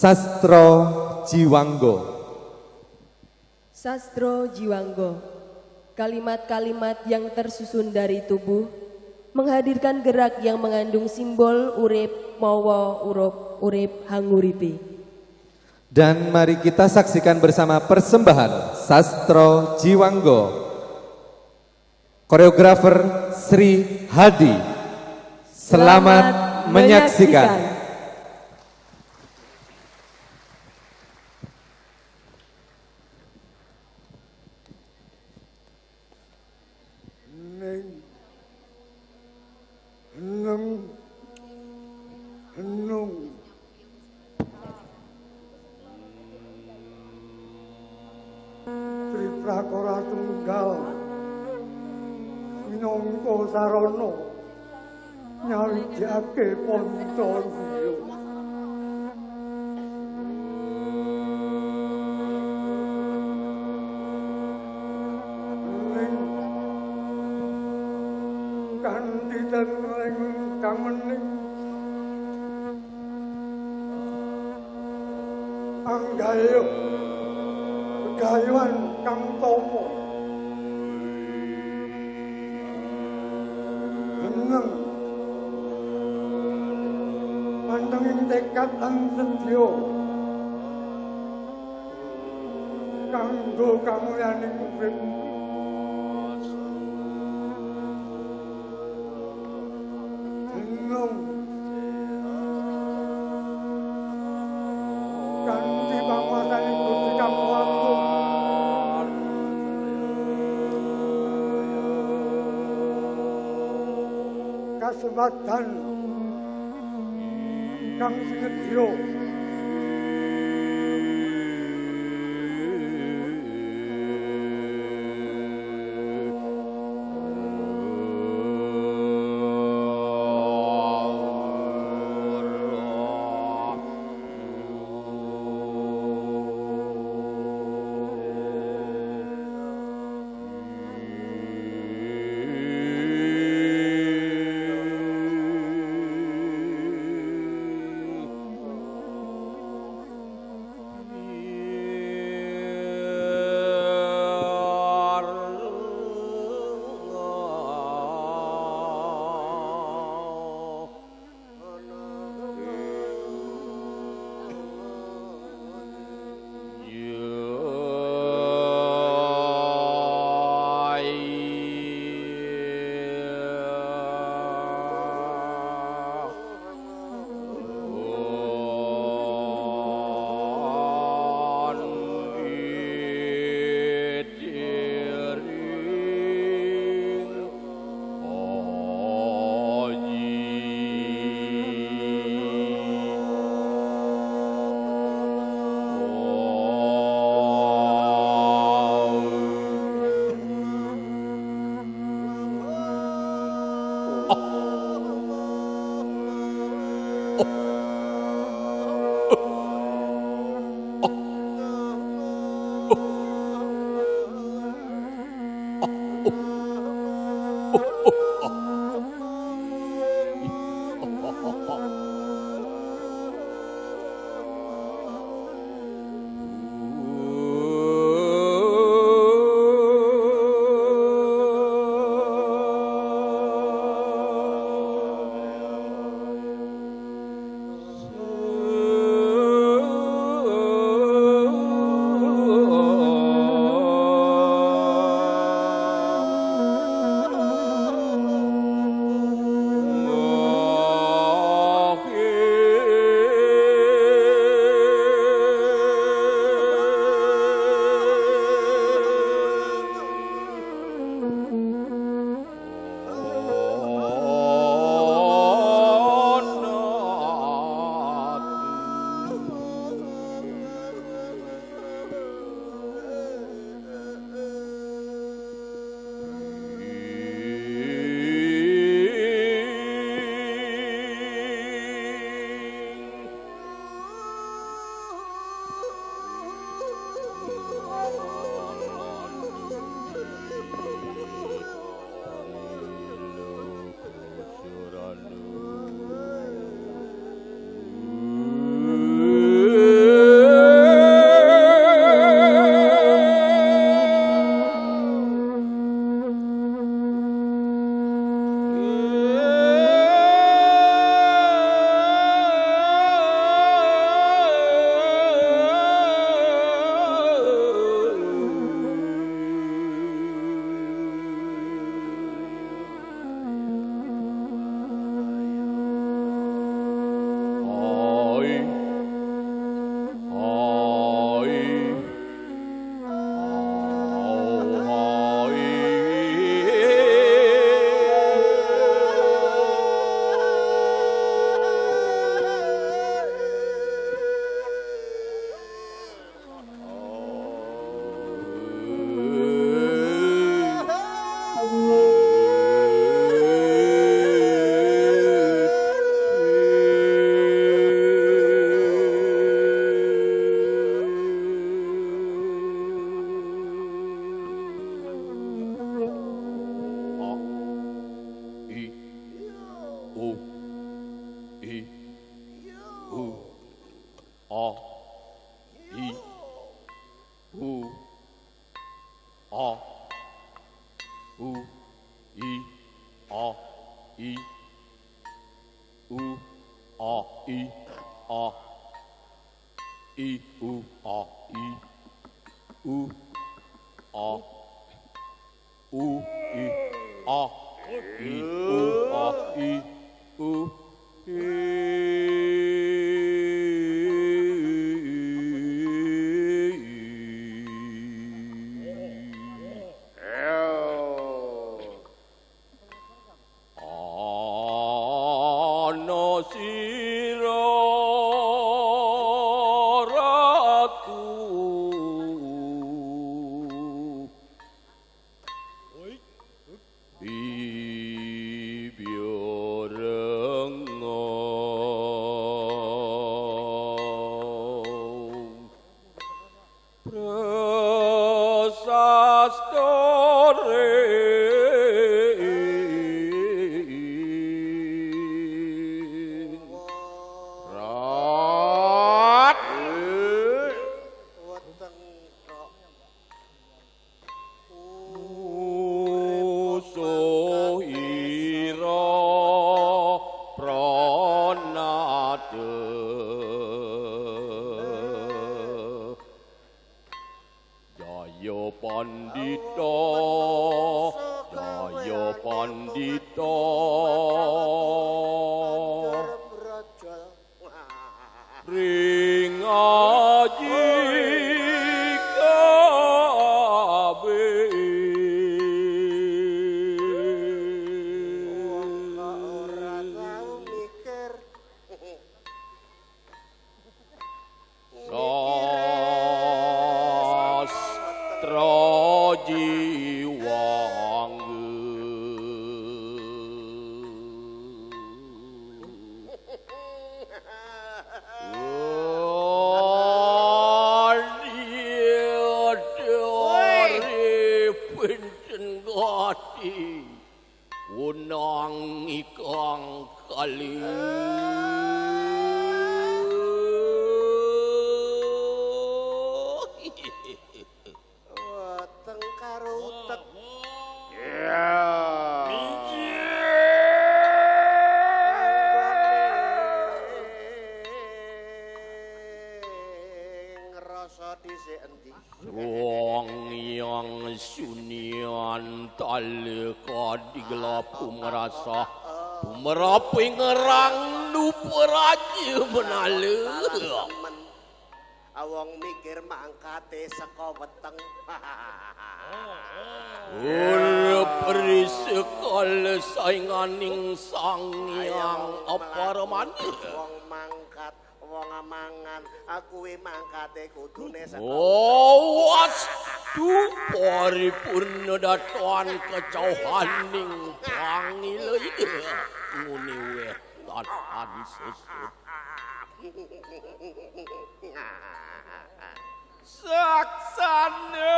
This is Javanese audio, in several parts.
Sastro JIWANGGO. Sastro JIWANGGO, kalimat-kalimat yang tersusun dari tubuh, menghadirkan gerak yang mengandung simbol urip, mawa, urup, urip, hanguripi. Dan mari kita saksikan bersama persembahan Sastro JIWANGGO. Koreografer Sri HADI. Selamat menyaksikan. Prakara tunggal minangka sarana nyawijake Pontoyo. Ning kanthi teneng kamening anggayo gayuan kang tomo meneng pantenging tekad lan setya kanggo kamulyaning urip meneng kanthi panguwasaning Gusti Kang Agung kasempatan kang sinedya a i u a i a i u a i u a u i a i u a i u Wong yang sunian taleka digelar pumerasa pumerapi ngerang lupa raja menala awang mikir mangkate saka weteng peri sekal sainganing sangyang aparamana wong mangkat wong mangan aku mangkate kudune saka wastu paripurna datuan kecauhaning pangilai nguni wetan susut saksana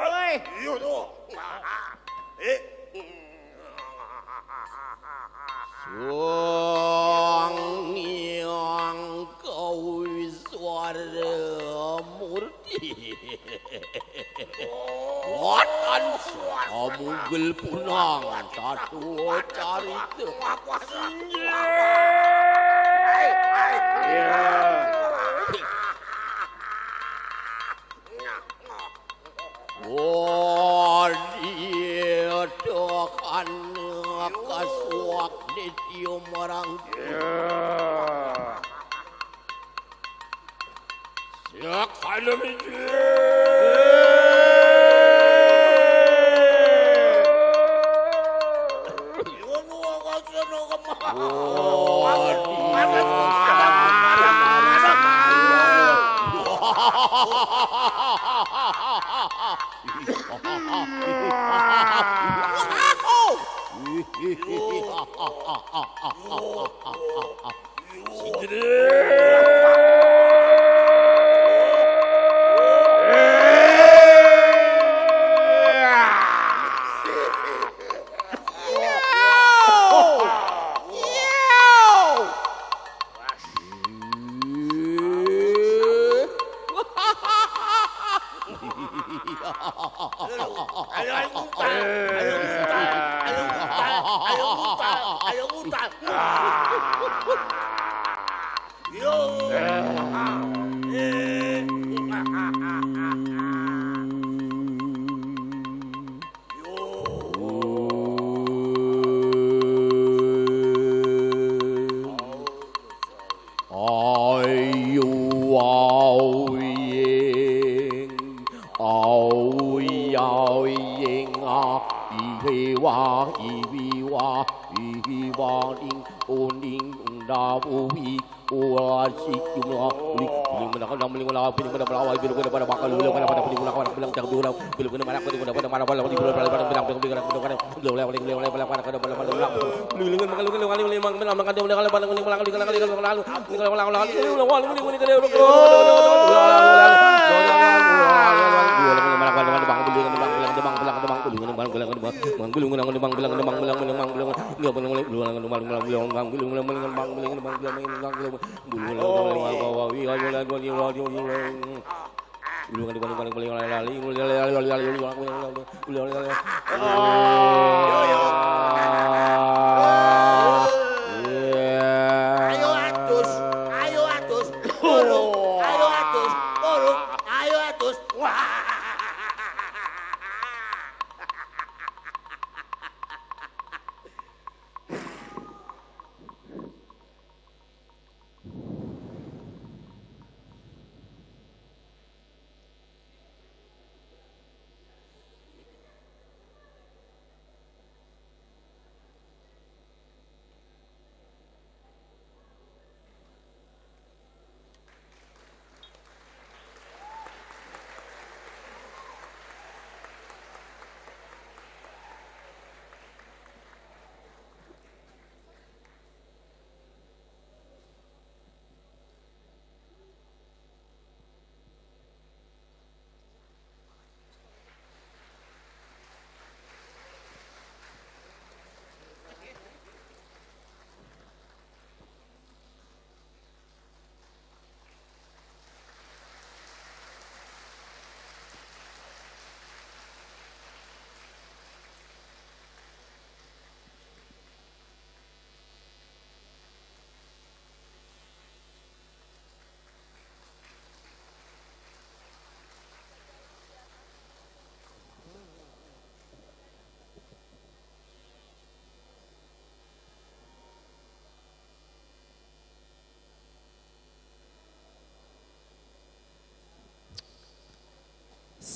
Oleh yo to Suang yang kau suara murti Watan amugel punang satu carita dia dokan kasuak ditio marang siak sana Ayo mutar. Yo.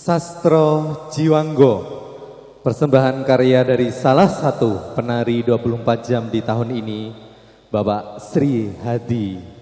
Sastro Jiwanggo, persembahan karya dari salah satu penari 24 jam di tahun ini, Bapak Sri HADI.